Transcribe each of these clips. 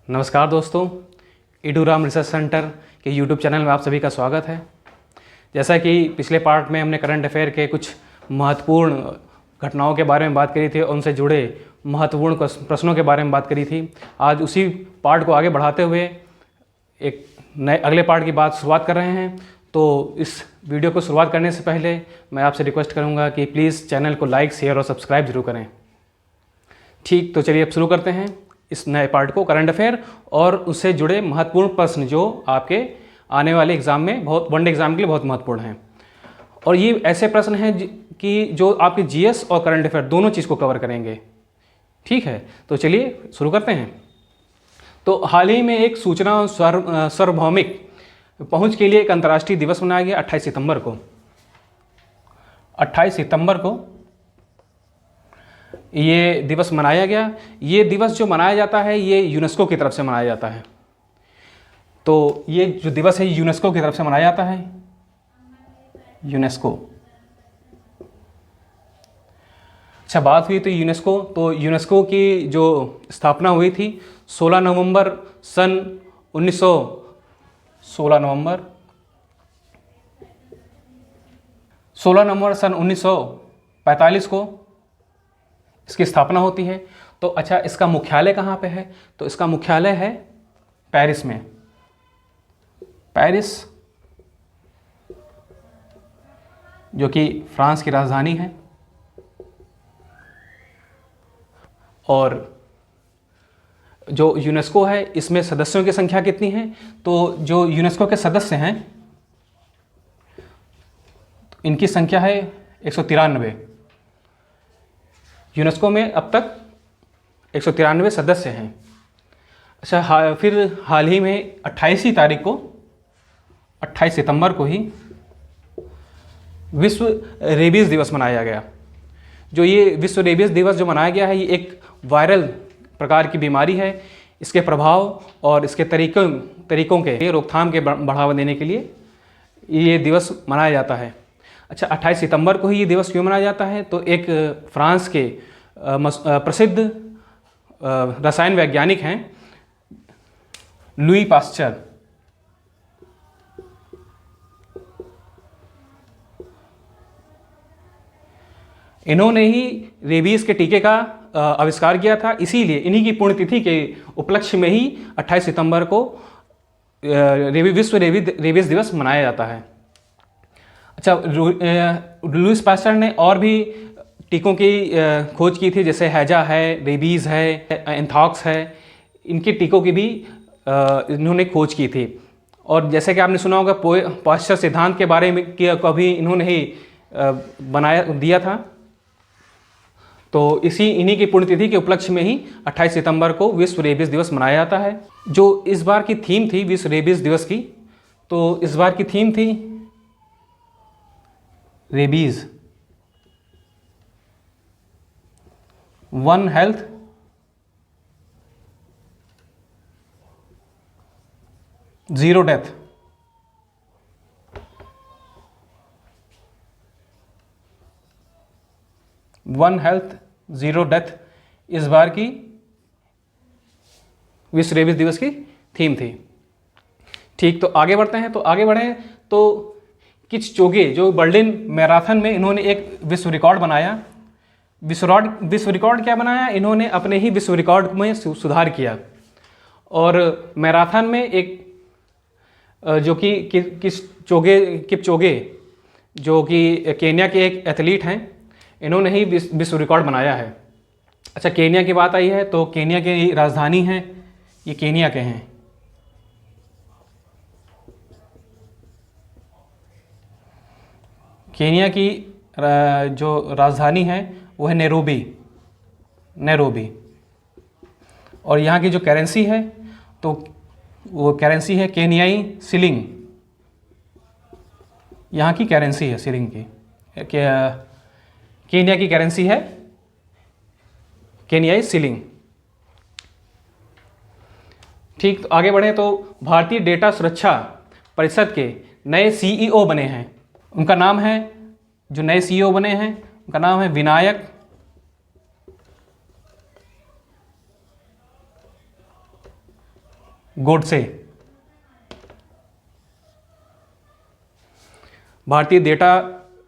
नमस्कार दोस्तों, इडूराम research centre के यूट्यूब चैनल में आप सभी का स्वागत है। जैसा कि पिछले पार्ट में हमने करंट अफेयर के कुछ महत्वपूर्ण घटनाओं के बारे में बात करी थी और उनसे जुड़े महत्वपूर्ण प्रश्नों के बारे में बात करी थी। आज उसी पार्ट को आगे बढ़ाते हुए एक नए अगले पार्ट की बात शुरुआत कर रहे हैं। तो इस वीडियो को शुरुआत करने से पहले मैं आपसे रिक्वेस्ट करूँगा कि प्लीज़ चैनल को लाइक, शेयर और सब्सक्राइब जरूर करें। ठीक, तो चलिए अब शुरू करते हैं इस नए पार्ट को, करंट अफेयर और उससे जुड़े महत्वपूर्ण प्रश्न जो आपके आने वाले एग्ज़ाम में वनडे एग्ज़ाम के लिए बहुत महत्वपूर्ण हैं। और ये ऐसे प्रश्न हैं कि जो आपके जीएस और करंट अफेयर दोनों चीज़ को कवर करेंगे। ठीक है, तो चलिए शुरू करते हैं। तो हाल ही में एक सूचना और सार्वभौमिक पहुंच के लिए एक अंतर्राष्ट्रीय दिवस मनाया गया 28 सितंबर को। 28 सितंबर को ये दिवस मनाया गया। ये दिवस जो मनाया जाता है ये यूनेस्को की तरफ से मनाया जाता है। तो ये जो दिवस है यूनेस्को की तरफ से मनाया जाता है। यूनेस्को, अच्छा बात हुई तो यूनेस्को की जो स्थापना हुई थी 16 नवंबर सन 1945 को इसकी स्थापना होती है। तो अच्छा, इसका मुख्यालय कहाँ पे है? तो इसका मुख्यालय है पेरिस में। पेरिस जो कि फ्रांस की राजधानी है। और जो यूनेस्को है इसमें सदस्यों की संख्या कितनी है? तो जो यूनेस्को के सदस्य हैं इनकी संख्या है 193। यूनेस्को में अब तक 193 सदस्य हैं। अच्छा, फिर हाल ही में 28 सितंबर को ही विश्व रेबीज़ दिवस मनाया गया। जो ये विश्व रेबीज़ दिवस जो मनाया गया है ये एक वायरल प्रकार की बीमारी है। इसके प्रभाव और इसके तरीकों के रोकथाम के बढ़ावा देने के लिए ये दिवस मनाया जाता है। अच्छा, 28 सितंबर को ही ये दिवस क्यों मनाया जाता है? तो एक फ्रांस के प्रसिद्ध रसायन वैज्ञानिक हैं लुई पास्चर। इन्होंने ही रेबीज़ के टीके का आविष्कार किया था। इसीलिए इन्हीं की पुण्यतिथि के उपलक्ष्य में ही 28 सितंबर को विश्व रेबीज़ दिवस मनाया जाता है। अच्छा, लुईस पास्चर ने और भी टीकों की खोज की थी, जैसे हैजा है, रेबीज़ है, एंथ्रैक्स है। इनके टीकों की भी इन्होंने खोज की थी। और जैसे कि आपने सुना होगा पास्चर सिद्धांत के बारे में कभी इन्होंने ही दिया था। तो इन्हीं की पुण्यतिथि के उपलक्ष्य में ही 28 सितंबर को विश्व रेबीज़ दिवस मनाया जाता है। जो इस बार की थीम थी विश्व रेबीज़ दिवस की, तो इस बार की थीम थी rabies, one health zero death. One health zero death इस बार की विश्व रेबीज़ दिवस की थीम थी। ठीक, तो आगे बढ़ते हैं। तो आगे बढ़े तो किपचोगे जो बर्लिन मैराथन में इन्होंने एक विश्व रिकॉर्ड बनाया। विश्व रिकॉर्ड क्या बनाया? इन्होंने अपने ही विश्व रिकॉर्ड में सुधार किया। और मैराथन में एक जो कि किपचोगे जो कि केन्या के एक एथलीट हैं, इन्होंने ही विश्व रिकॉर्ड बनाया है। अच्छा, केन्या की बात आई है तो केन्या की राजधानी है, ये केन्या के हैं। केन्या की जो राजधानी है वो है नैरोबी। और यहाँ की जो करेंसी है तो वो करेंसी है केन्याई शिलिंग। यहाँ की करेंसी है शिलिंग की, केन्या की करेंसी है केन्याई शिलिंग। ठीक, तो आगे बढ़े तो भारतीय डेटा सुरक्षा परिषद के नए सीईओ बने हैं। उनका नाम है, जो नए सीईओ बने हैं उनका नाम है विनायक गोडसे। भारतीय डेटा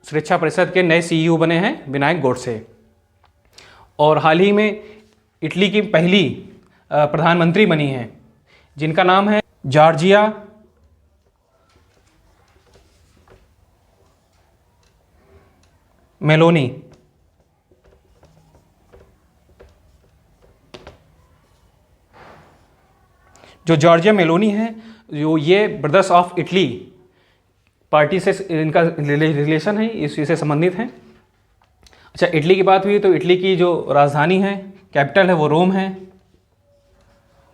सुरक्षा परिषद के नए सीईओ बने हैं विनायक गोडसे। और हाल ही में इटली की पहली प्रधानमंत्री बनी हैं जिनका नाम है जॉर्जिया मेलोनी। जो जॉर्जिया मेलोनी है, जो ये ब्रदर्स ऑफ इटली पार्टी से इनका रिलेशन है, इसी से संबंधित है। अच्छा, इटली की बात हुई तो इटली की जो राजधानी है, कैपिटल है, वो रोम है।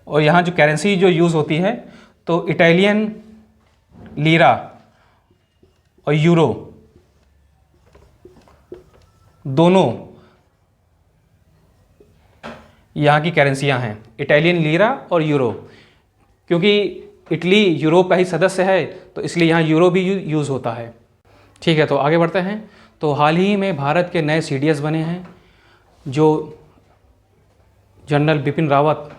और यहाँ जो करेंसी जो यूज़ होती है तो इटालियन लीरा और यूरो दोनों यहाँ की करेंसियाँ हैं, इटालियन लीरा और यूरो। क्योंकि इटली यूरोप का ही सदस्य है तो इसलिए यहाँ यूरो भी यूज़ होता है। ठीक है, तो आगे बढ़ते हैं। तो हाल ही में भारत के नए सीडीएस बने हैं जो जनरल बिपिन रावत,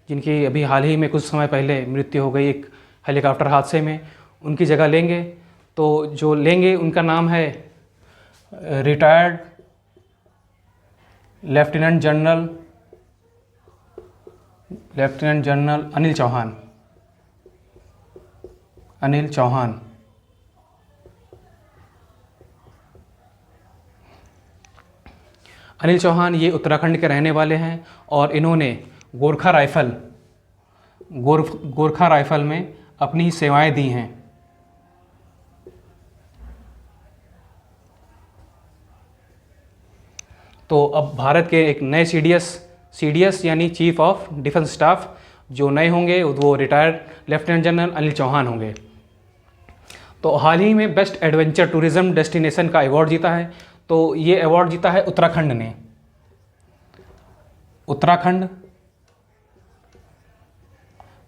जिनकी अभी हाल ही में कुछ समय पहले मृत्यु हो गई एक हेलीकॉप्टर हादसे में, उनकी जगह लेंगे। तो जो लेंगे उनका नाम है retired lieutenant general Anil Chauhan. Anil Chauhan ये उत्तराखंड के रहने वाले हैं और इन्होंने गोरखा राइफल में अपनी सेवाएं दी हैं। तो अब भारत के एक नए सीडीएस यानी चीफ ऑफ डिफेंस स्टाफ जो नए होंगे वो retired lieutenant general Anil Chauhan होंगे। तो हाल ही में बेस्ट एडवेंचर टूरिज्म डेस्टिनेशन का अवार्ड जीता है। तो ये अवार्ड जीता है उत्तराखंड ने।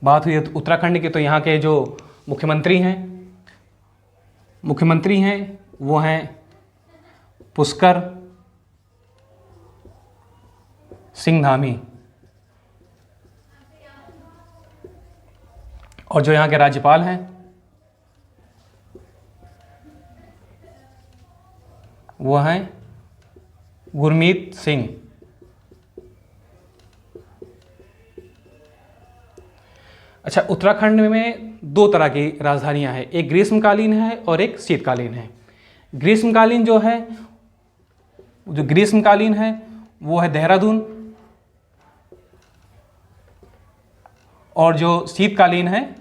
बात हुई उत्तराखंड की तो यहाँ के जो मुख्यमंत्री हैं वो हैं पुष्कर सिंह धामी। और जो यहाँ के राज्यपाल हैं वो हैं गुरमीत सिंह। अच्छा, उत्तराखंड में दो तरह की राजधानियां हैं, एक ग्रीष्मकालीन है और एक शीतकालीन है। ग्रीष्मकालीन है वो है देहरादून, और जो शीतकालीन है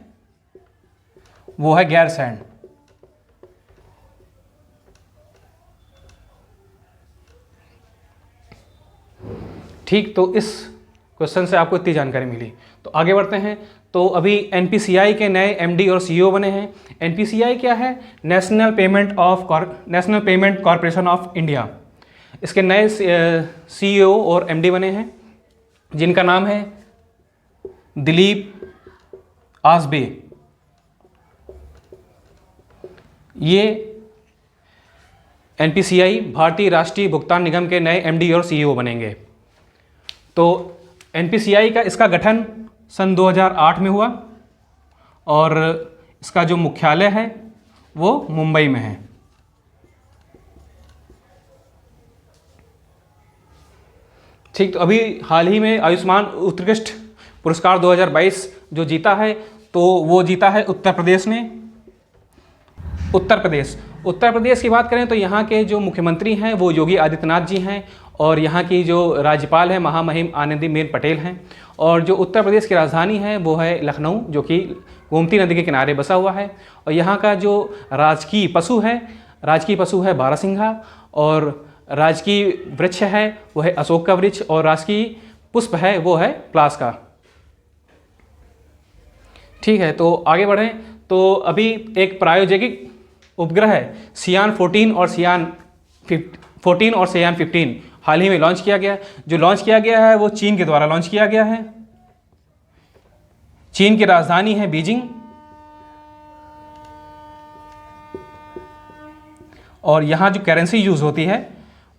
वो है गैरसैंण। ठीक, तो इस क्वेश्चन से आपको इतनी जानकारी मिली। तो आगे बढ़ते हैं। तो अभी एनपीसीआई के नए एमडी और सीईओ बने हैं। एनपीसीआई क्या है? National payment corporation of India. इसके नए सीईओ और एमडी बने हैं जिनका नाम है दिलीप आसबे। ये एनपीसीआई भारतीय राष्ट्रीय भुगतान निगम के नए एमडी और सीईओ बनेंगे। तो एनपीसीआई का इसका गठन सन 2008 में हुआ और इसका जो मुख्यालय है वो मुंबई में है। ठीक, तो अभी हाल ही में आयुष्मान उत्कृष्ट पुरस्कार 2022 जो जीता है तो वो जीता है उत्तर प्रदेश ने। उत्तर प्रदेश की बात करें तो यहाँ के जो मुख्यमंत्री हैं वो योगी आदित्यनाथ जी हैं और यहाँ की जो राज्यपाल है महामहिम आनंदीबेन पटेल हैं। और जो उत्तर प्रदेश की राजधानी है वो है लखनऊ, जो कि गोमती नदी के किनारे बसा हुआ है। और यहाँ का जो राजकीय पशु है बारहसिंघा, और राजकीय वृक्ष है वो है अशोक का वृक्ष, और राजकीय पुष्प है वो है प्लास का। ठीक है, तो आगे बढ़ें। तो अभी एक प्रायोगिक उपग्रह है सियान 14 और सियान 15 हाल ही में लॉन्च किया गया। जो लॉन्च किया गया है वो चीन के द्वारा लॉन्च किया गया है। चीन की राजधानी है बीजिंग, और यहां जो करेंसी यूज होती है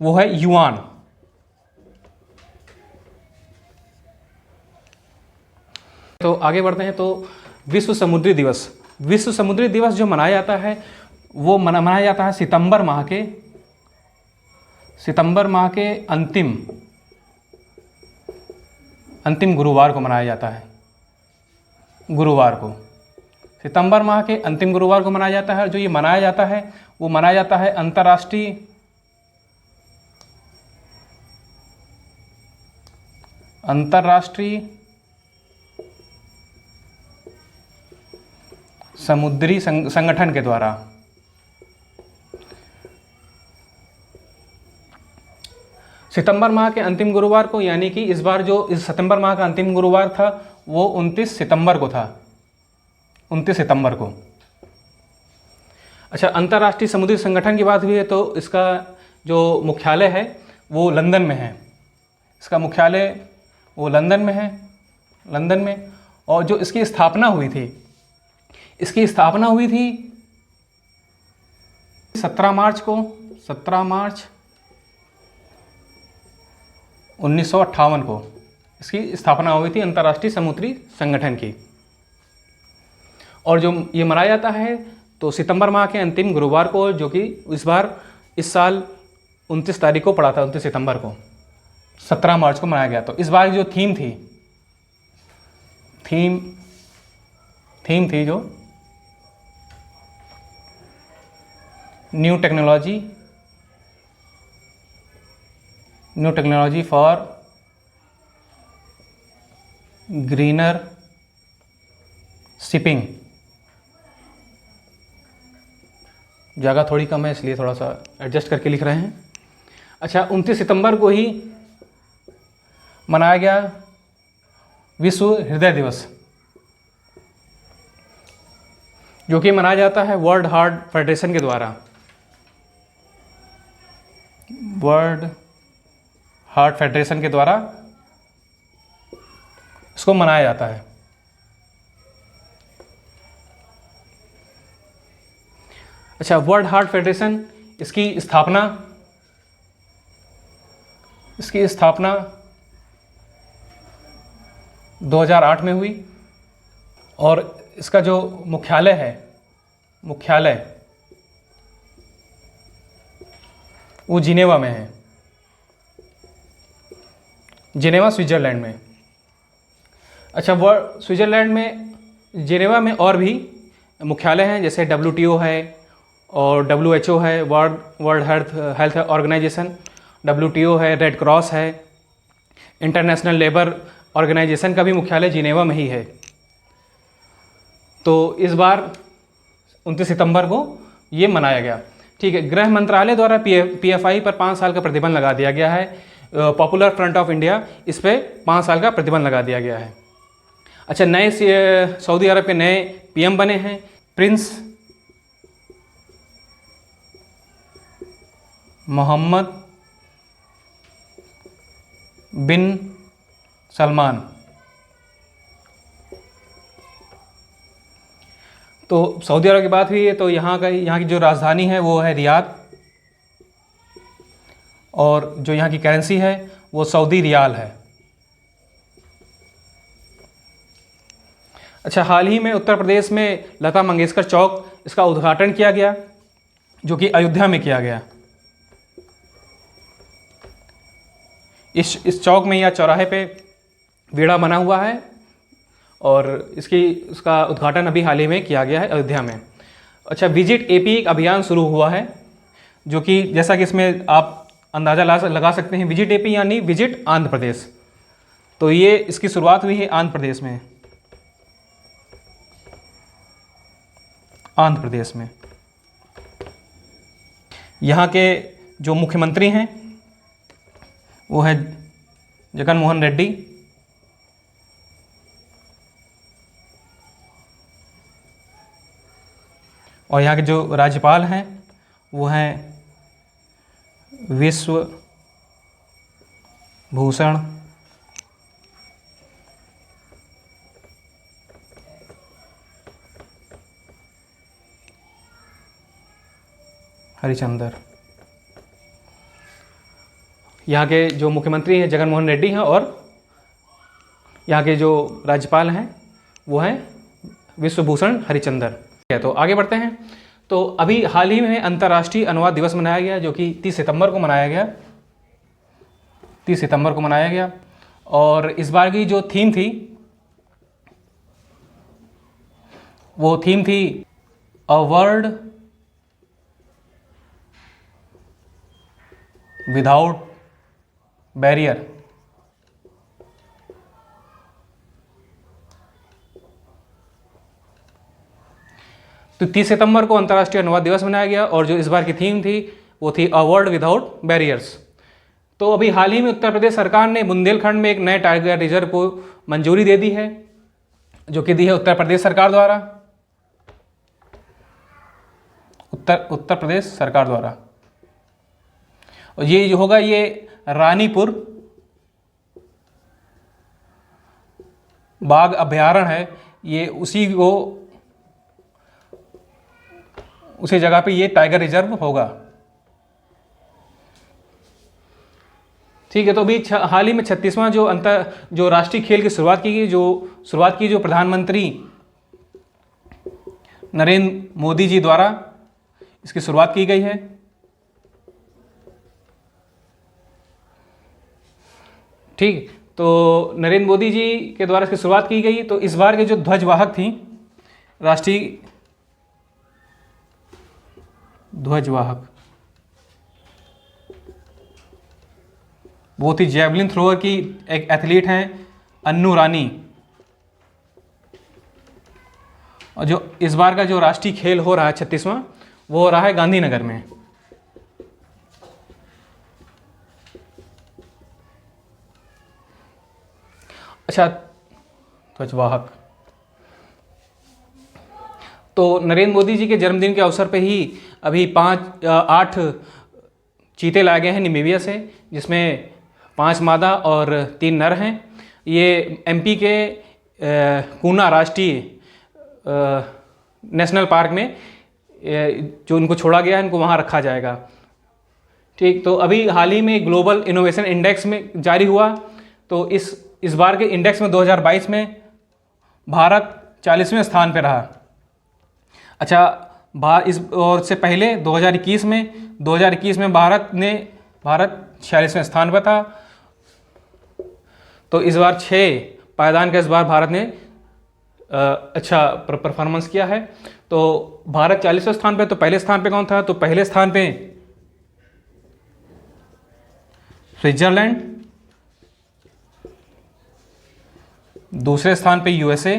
वो है युआन। तो आगे बढ़ते हैं। तो विश्व समुद्री दिवस, विश्व समुद्री दिवस जो मनाया जाता है वो मनाया जाता है सितंबर माह के अंतिम गुरुवार को मनाया जाता है। गुरुवार को, सितंबर माह के अंतिम गुरुवार को मनाया जाता है। और जो ये मनाया जाता है वो मनाया जाता है अंतर्राष्ट्रीय समुद्री संगठन के द्वारा। सितंबर माह के अंतिम गुरुवार को, यानी कि इस बार जो इस सितंबर माह का अंतिम गुरुवार था वो 29 सितंबर को था, 29 सितंबर को। अच्छा, अंतर्राष्ट्रीय समुद्री संगठन की बात हुई है तो इसका जो मुख्यालय है वो लंदन में है। इसका मुख्यालय वो लंदन में है, लंदन में। और जो इसकी स्थापना हुई थी 17 मार्च 1958 को इसकी स्थापना हुई थी अंतर्राष्ट्रीय समुद्री संगठन की। और जो ये मनाया जाता है तो सितंबर माह के अंतिम गुरुवार को, जो कि इस साल 29 तारीख को पड़ा था, 29 सितंबर को, 17 मार्च को मनाया गया। तो इस बार जो थीम थी जो new technology for greener shipping. जगह थोड़ी कम है इसलिए थोड़ा सा एडजस्ट करके लिख रहे हैं। अच्छा, 29 सितंबर को ही मनाया गया विश्व हृदय दिवस, जो कि मनाया जाता है वर्ल्ड हार्ट फेडरेशन के द्वारा। वर्ल्ड हार्ट फेडरेशन के द्वारा इसको मनाया जाता है। अच्छा, वर्ल्ड हार्ट फेडरेशन, इसकी स्थापना 2008 में हुई। और इसका जो मुख्यालय वो जिनेवा में है, जिनेवा स्विट्जरलैंड में। अच्छा, स्विट्जरलैंड में जिनेवा में और भी मुख्यालय हैं, जैसे WTO है और WHO है, वर्ल्ड हेल्थ ऑर्गेनाइजेशन, WTO है, रेड क्रॉस है, इंटरनेशनल लेबर ऑर्गेनाइजेशन का भी मुख्यालय जिनेवा में ही है। तो इस बार 29 सितंबर को ये मनाया गया। ठीक है, गृह मंत्रालय द्वारा PFI पर 5 साल का प्रतिबंध लगा दिया गया है। पॉपुलर फ्रंट ऑफ इंडिया, इस पे 5 साल का प्रतिबंध लगा दिया गया है। अच्छा, नए सऊदी अरब के नए PM बने हैं प्रिंस मोहम्मद बिन सलमान। तो सऊदी अरब की बात हुई है तो यहाँ की जो राजधानी है वो है रियाद, और जो यहाँ की करेंसी है वो सऊदी रियाल है। अच्छा, हाल ही में उत्तर प्रदेश में लता मंगेशकर चौक, इसका उद्घाटन किया गया, जो कि अयोध्या में किया गया। इस चौक में या चौराहे पे वीड़ा बना हुआ है और इसका उद्घाटन अभी हाल ही में किया गया है अयोध्या में। अच्छा, विजिट AP अभियान शुरू हुआ है, जो कि जैसा कि इसमें आप अंदाज़ा लगा सकते हैं, विजिट AP यानी विजिट आंध्र प्रदेश। तो ये इसकी शुरुआत हुई है आंध्र प्रदेश में। यहाँ के जो मुख्यमंत्री हैं वो है जगन मोहन रेड्डी, और यहाँ के जो राज्यपाल हैं वो हैं विश्व भूषण हरिचंदर। यहाँ के जो मुख्यमंत्री हैं जगन मोहन रेड्डी हैं, और यहाँ के जो राज्यपाल हैं वो हैं विश्वभूषण हरिचंदन। ठीक है, तो आगे बढ़ते हैं। तो अभी हाल ही में अंतर्राष्ट्रीय अनुवाद दिवस मनाया गया, जो कि 30 सितंबर को मनाया गया, 30 सितंबर को मनाया गया। और इस बार की जो थीम थी वो थीम थी अ वर्ल्ड विदाउट बैरियर। तो 30 सितंबर को अंतर्राष्ट्रीय अनुवाद दिवस मनाया गया और जो इस बार की थीम थी वो थी अ वर्ल्ड विदाउट बैरियर्स। तो अभी हाल ही में उत्तर प्रदेश सरकार ने बुंदेलखंड में एक नए टाइगर रिजर्व को मंजूरी दे दी है, जो कि दी है उत्तर प्रदेश सरकार द्वारा, उत्तर प्रदेश सरकार द्वारा। और ये जो होगा ये रानीपुर बाघ अभयारण्य है, ये उसी जगह पे ये टाइगर रिजर्व होगा। ठीक है, तो अभी हाल ही में 36वां जो राष्ट्रीय खेल की शुरुआत की गई, जो प्रधानमंत्री नरेंद्र मोदी जी द्वारा इसकी शुरुआत की गई है। ठीक, तो नरेंद्र मोदी जी के द्वारा इसकी शुरुआत की गई। तो इस बार के जो ध्वजवाहक थी, राष्ट्रीय ध्वजवाहक, वो थी जैवलिन थ्रोअर की एक एथलीट हैं अन्नू रानी। और जो इस बार का जो राष्ट्रीय खेल हो रहा है 36वां, वो हो रहा है गांधीनगर में। अच्छा, ध्वजवाहक, तो नरेंद्र मोदी जी के जन्मदिन के अवसर पे ही अभी 8 चीते लाए गए हैं नामीबिया से, जिसमें 5 मादा और 3 नर हैं। ये एमपी के कूना राष्ट्रीय नेशनल पार्क में जो उनको छोड़ा गया है, इनको वहाँ रखा जाएगा। ठीक, तो अभी हाल ही में ग्लोबल इनोवेशन इंडेक्स में जारी हुआ, तो इस बार के इंडेक्स में 2022 में भारत 40वें स्थान पर रहा। अच्छा, और से पहले 2021 में भारत 46वें स्थान पर था। तो इस बार 6 पायदान का इस बार भारत ने अच्छा परफॉर्मेंस किया है। तो भारत 40वें स्थान पे, तो पहले स्थान पे कौन था? तो पहले स्थान पे स्विट्जरलैंड, दूसरे स्थान पे यूएसए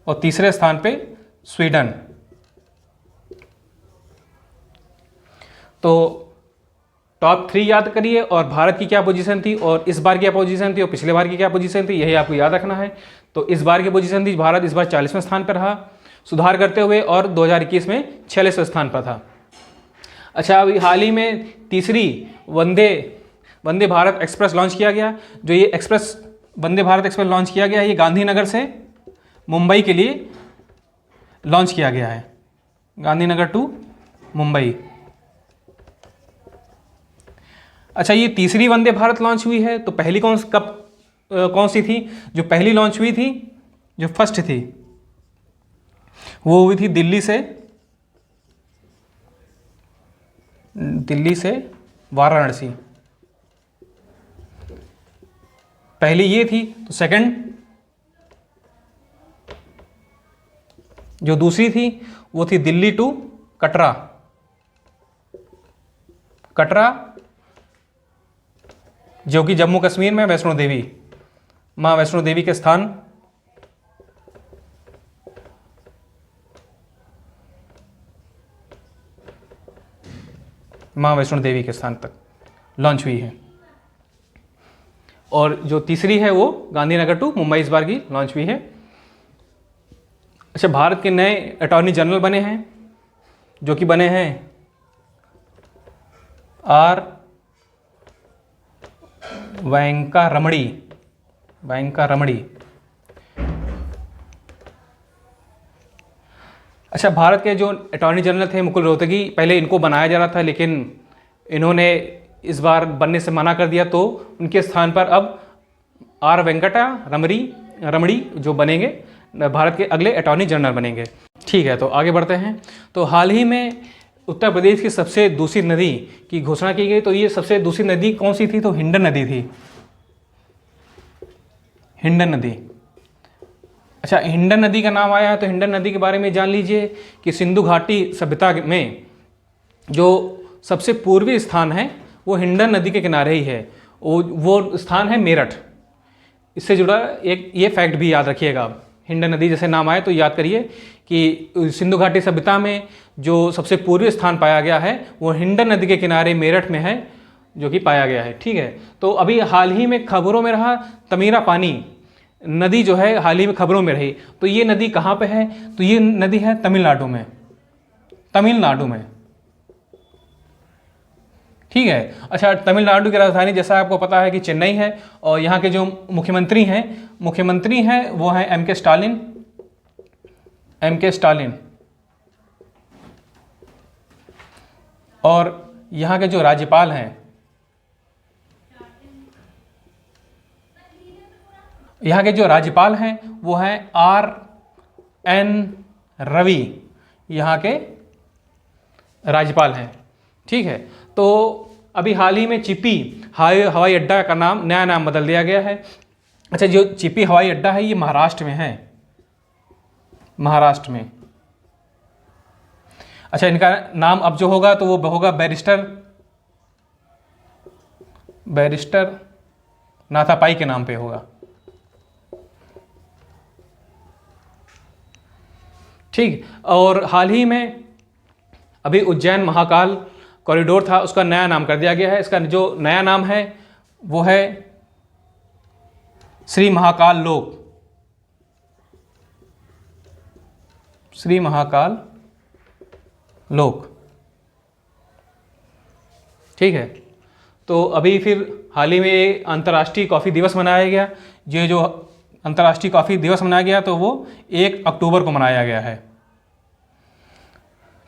और तीसरे स्थान पे स्वीडन। तो टॉप 3 याद करिए और भारत की क्या पोजीशन थी और इस बार की क्या पोजीशन थी और पिछले बार की क्या पोजीशन थी, यही आपको याद रखना है। तो इस बार की पोजीशन थी, भारत इस बार 40वें स्थान पर रहा सुधार करते हुए, और 2021 में 46वें स्थान पर था। अच्छा, अभी हाल ही में तीसरी वंदे भारत एक्सप्रेस लॉन्च किया गया। जो ये वंदे भारत एक्सप्रेस लॉन्च किया गया है, ये गांधीनगर से मुंबई के लिए लॉन्च किया गया है, गांधीनगर टू मुंबई। अच्छा, ये तीसरी वंदे भारत लॉन्च हुई है, तो पहली कौन सी थी? जो पहली लॉन्च हुई थी, जो फर्स्ट थी, वो हुई थी दिल्ली से वाराणसी। पहली ये थी। तो सेकंड जो दूसरी थी वो थी दिल्ली टू कटरा, जो कि जम्मू कश्मीर में वैष्णो देवी, मां वैष्णो देवी के स्थान, मां वैष्णो देवी के स्थान तक लॉन्च हुई है। और जो तीसरी है वो गांधीनगर टू मुंबई इस बार की लॉन्च हुई है। अच्छा, भारत के नए अटॉर्नी जनरल बने हैं, जो कि बने हैं आर वेंका रमणी। अच्छा, भारत के जो अटॉर्नी जनरल थे मुकुल रोहतगी, पहले इनको बनाया जा रहा था, लेकिन इन्होंने इस बार बनने से मना कर दिया, तो उनके स्थान पर अब आर वेंकटा रमणी रमणी जो बनेंगे भारत के अगले अटॉर्नी जनरल बनेंगे। ठीक है, तो आगे बढ़ते हैं। तो हाल ही में उत्तर प्रदेश की सबसे दूषित नदी की घोषणा की गई। तो ये सबसे दूषित नदी कौन सी थी? तो हिंडन नदी थी, हिंडन नदी। अच्छा, हिंडन नदी का नाम आया है तो हिंडन नदी के बारे में जान लीजिए कि सिंधु घाटी सभ्यता में जो सबसे पूर्वी स्थान है वो हिंडन नदी के किनारे ही है। वो स्थान है मेरठ। इससे जुड़ा एक ये फैक्ट भी याद रखिएगा आप। हिंडन नदी जैसे नाम आए तो याद करिए कि सिंधु घाटी सभ्यता में जो सबसे पूर्वी स्थान पाया गया है वो हिंडन नदी के किनारे मेरठ में है, जो कि पाया गया है। ठीक है, तो अभी हाल ही में खबरों में रहा तमीरा पानी नदी जो है, हाल ही में खबरों में रही। तो ये नदी कहाँ पे है? तो ये नदी है तमिलनाडु में, तमिलनाडु में। ठीक है। अच्छा, तमिलनाडु की राजधानी जैसा आपको पता है कि चेन्नई है, और यहाँ के जो मुख्यमंत्री हैं वो हैं एम के स्टालिन। और यहाँ के जो राज्यपाल हैं, वो हैं RN रवि, यहाँ के राज्यपाल हैं। ठीक है, तो अभी हाल ही में चिपी हवाई अड्डा का नया नाम बदल दिया गया है। अच्छा, जो चिपी हवाई अड्डा है ये महाराष्ट्र में है, महाराष्ट्र में। अच्छा, इनका नाम अब जो होगा तो वो होगा बैरिस्टर नाथापाई के नाम पे होगा। ठीक। और हाल ही में अभी उज्जैन महाकाल कॉरिडोर था, उसका नया नाम कर दिया गया है। इसका जो नया नाम है वो है श्री महाकाल लोक। ठीक है, तो अभी फिर हाल ही में अंतर्राष्ट्रीय कॉफ़ी दिवस मनाया गया। ये जो अंतर्राष्ट्रीय कॉफ़ी दिवस मनाया गया तो वो 1 अक्टूबर को मनाया गया है।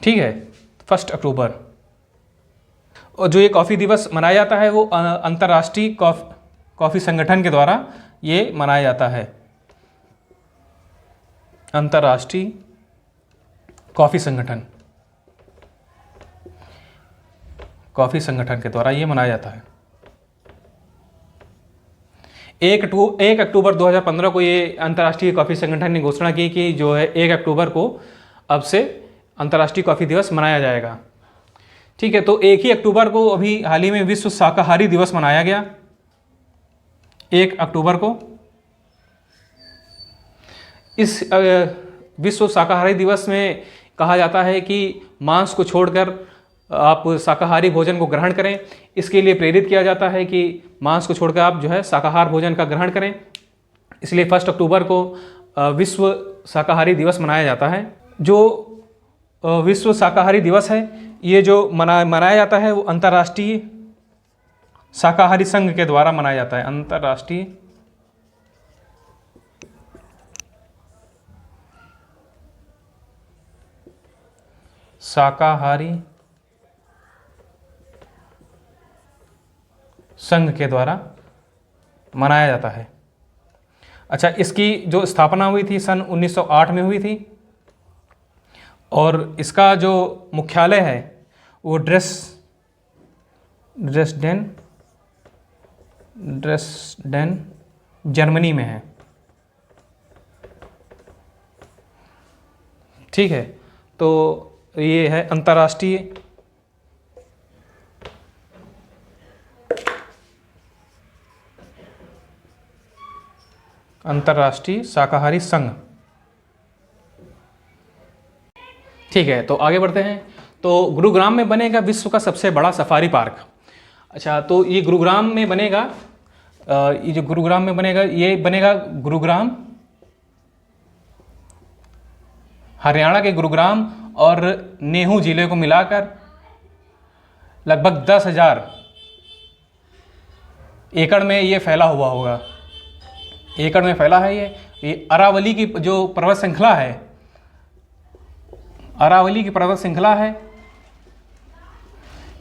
ठीक है, 1 अक्टूबर। और जो ये कॉफ़ी दिवस मनाया जाता है वो अंतर्राष्ट्रीय कॉफ़ी संगठन के द्वारा ये मनाया जाता है। अंतर्राष्ट्रीय कॉफ़ी संगठन के द्वारा ये मनाया जाता है। 1 अक्टूबर 2015 को ये अंतर्राष्ट्रीय कॉफ़ी संगठन ने घोषणा की कि जो है 1 अक्टूबर को अब से अंतर्राष्ट्रीय कॉफ़ी दिवस मनाया जाएगा। ठीक है, तो 1 ही अक्टूबर को अभी हाल ही में विश्व शाकाहारी दिवस मनाया गया। 1 अक्टूबर को इस विश्व शाकाहारी दिवस में कहा जाता है कि मांस को छोड़कर आप शाकाहारी भोजन को ग्रहण करें। इसके लिए प्रेरित किया जाता है कि मांस को छोड़कर आप जो है शाकाहार भोजन का ग्रहण करें। इसलिए 1 अक्टूबर को विश्व शाकाहारी दिवस मनाया जाता है। जो विश्व शाकाहारी दिवस है ये जो मनाया जाता है वो अंतर्राष्ट्रीय शाकाहारी संघ के द्वारा मनाया जाता है। अंतर्राष्ट्रीय शाकाहारी संघ के द्वारा मनाया जाता है। अच्छा, इसकी जो स्थापना हुई थी सन 1908 में हुई थी, और इसका जो मुख्यालय है वो ड्रेसडेन जर्मनी में है। ठीक है, तो ये है अंतर्राष्ट्रीय शाकाहारी संघ। ठीक है, तो आगे बढ़ते हैं। तो गुरुग्राम में बनेगा विश्व का सबसे बड़ा सफारी पार्क। अच्छा, तो ये गुरुग्राम में बनेगा, ये जो गुरुग्राम में बनेगा ये बनेगा गुरुग्राम, हरियाणा के गुरुग्राम और नेहू जिले को मिलाकर लगभग 10,000 एकड़ में ये फैला हुआ होगा। एकड़ में फैला है ये अरावली की जो पर्वत श्रृंखला है, अरावली की पर्वत श्रृंखला है,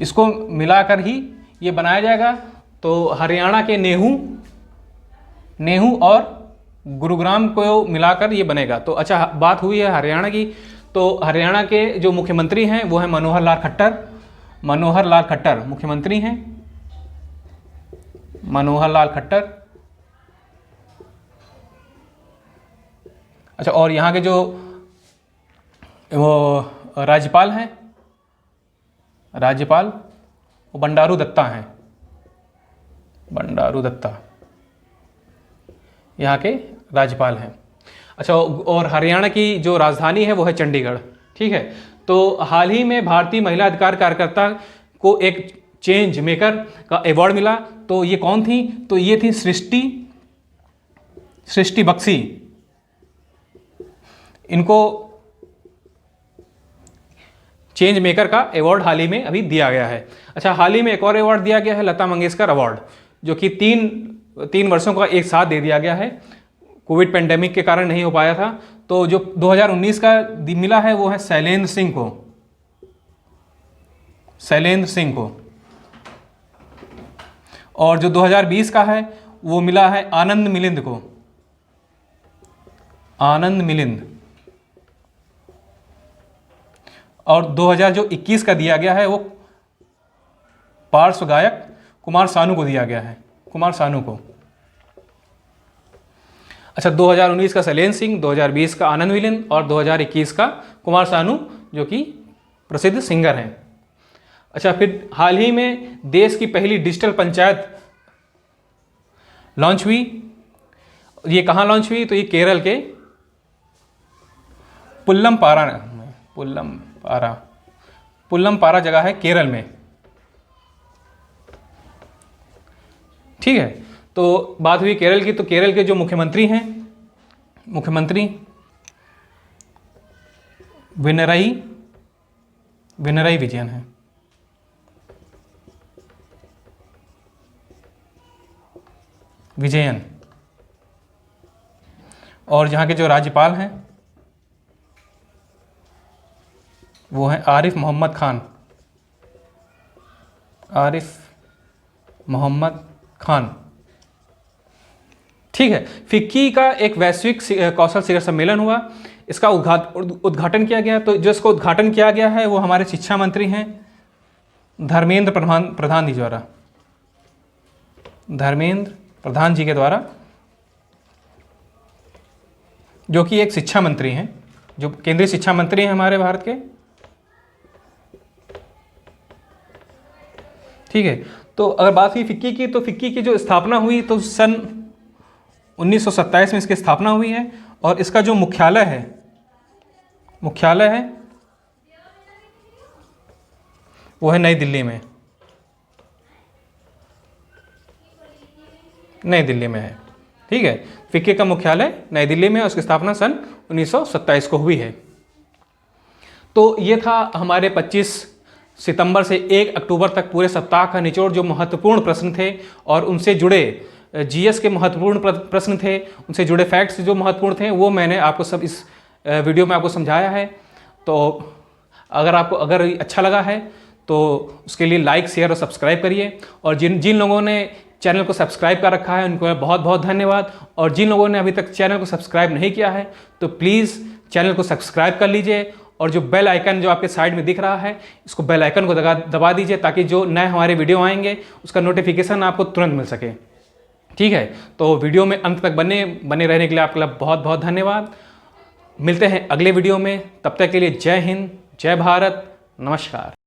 इसको मिलाकर ही ये बनाया जाएगा। तो हरियाणा के नेहू और गुरुग्राम को मिलाकर ये बनेगा। तो अच्छा, बात हुई है हरियाणा की, तो हरियाणा के जो मुख्यमंत्री हैं वो है मनोहर लाल खट्टर। मनोहर लाल खट्टर मुख्यमंत्री हैं, मनोहर लाल खट्टर। अच्छा, और यहाँ के जो वो राज्यपाल हैं, राज्यपाल वो बंडारू दत्ता हैं, बंडारू दत्ता यहाँ के राज्यपाल हैं। अच्छा, और हरियाणा की जो राजधानी है वो है चंडीगढ़। ठीक है, तो हाल ही में भारतीय महिला अधिकार कार्यकर्ता को एक चेंज मेकर का अवार्ड मिला। तो ये कौन थी? तो ये थी सृष्टि बख्शी। इनको चेंज मेकर का अवार्ड हाल ही में अभी दिया गया है। अच्छा, हाल ही में एक और अवार्ड दिया गया है, लता मंगेशकर अवार्ड, जो कि तीन वर्षों का एक साथ दे दिया गया है। कोविड पेंडेमिक के कारण नहीं हो पाया था। तो जो 2019 का मिला है वो है शैलेंद्र सिंह को, शैलेंद्र सिंह को। और जो 2020 का है वो मिला है आनंद मिलिंद को, आनंद मिलिंद। और 2021 का दिया गया है वो पार्श्व गायक कुमार सानू को दिया गया है, कुमार सानू को। अच्छा, 2019 का शैलेंद्र सिंह, 2020 का आनंद मिलिंद और 2021 का कुमार सानू, जो कि प्रसिद्ध सिंगर हैं। अच्छा, फिर हाल ही में देश की पहली डिजिटल पंचायत लॉन्च हुई। ये कहाँ लॉन्च हुई? तो ये केरल के पुल्लमपारा जगह है केरल में। ठीक है, तो बात हुई केरल की, तो केरल के जो मुख्यमंत्री हैं, मुख्यमंत्री पिनराई विजयन है। विजयन। और यहाँ के जो राज्यपाल हैं वो हैं आरिफ मोहम्मद खान, आरिफ मोहम्मद खान। ठीक है, फिक्की का एक वैश्विक कौशल शिखर सम्मेलन हुआ, इसका उद्घाटन किया गया। तो जो इसको उद्घाटन किया गया है वो हमारे शिक्षा मंत्री हैं धर्मेंद्र प्रधान जी द्वारा, धर्मेंद्र प्रधान जी के द्वारा, जो कि एक शिक्षा मंत्री हैं, जो केंद्रीय शिक्षा मंत्री हैं हमारे भारत के। ठीक है, तो अगर बात हुई फिक्की की, तो फिक्की की जो स्थापना हुई तो सन 1927 में इसकी स्थापना हुई है। और इसका जो मुख्यालय है वो है नई दिल्ली में, नई दिल्ली में है। ठीक है, फिक्की का मुख्यालय नई दिल्ली में, उसकी स्थापना सन 1927 को हुई है। तो ये था हमारे 25 सितंबर से 1 अक्टूबर तक पूरे सप्ताह का निचोड़, जो महत्वपूर्ण प्रश्न थे और उनसे जुड़े जीएस के महत्वपूर्ण प्रश्न थे, उनसे जुड़े फैक्ट्स जो महत्वपूर्ण थे, वो मैंने आपको सब इस वीडियो में आपको समझाया है। तो अगर आपको अच्छा लगा है तो उसके लिए लाइक, शेयर और सब्सक्राइब करिए। और जिन लोगों ने चैनल को सब्सक्राइब कर रखा है उनको बहुत बहुत धन्यवाद। और जिन लोगों ने अभी तक चैनल को सब्सक्राइब नहीं किया है तो प्लीज़ चैनल को सब्सक्राइब कर लीजिए। और जो बेल आइकन जो आपके साइड में दिख रहा है, इसको बेल आइकन को दबा दीजिए, ताकि जो नए हमारे वीडियो आएंगे उसका नोटिफिकेशन आपको तुरंत मिल सके। ठीक है, तो वीडियो में अंत तक बने रहने के लिए आपका बहुत बहुत धन्यवाद। मिलते हैं अगले वीडियो में, तब तक के लिए जय हिंद, जय भारत, नमस्कार।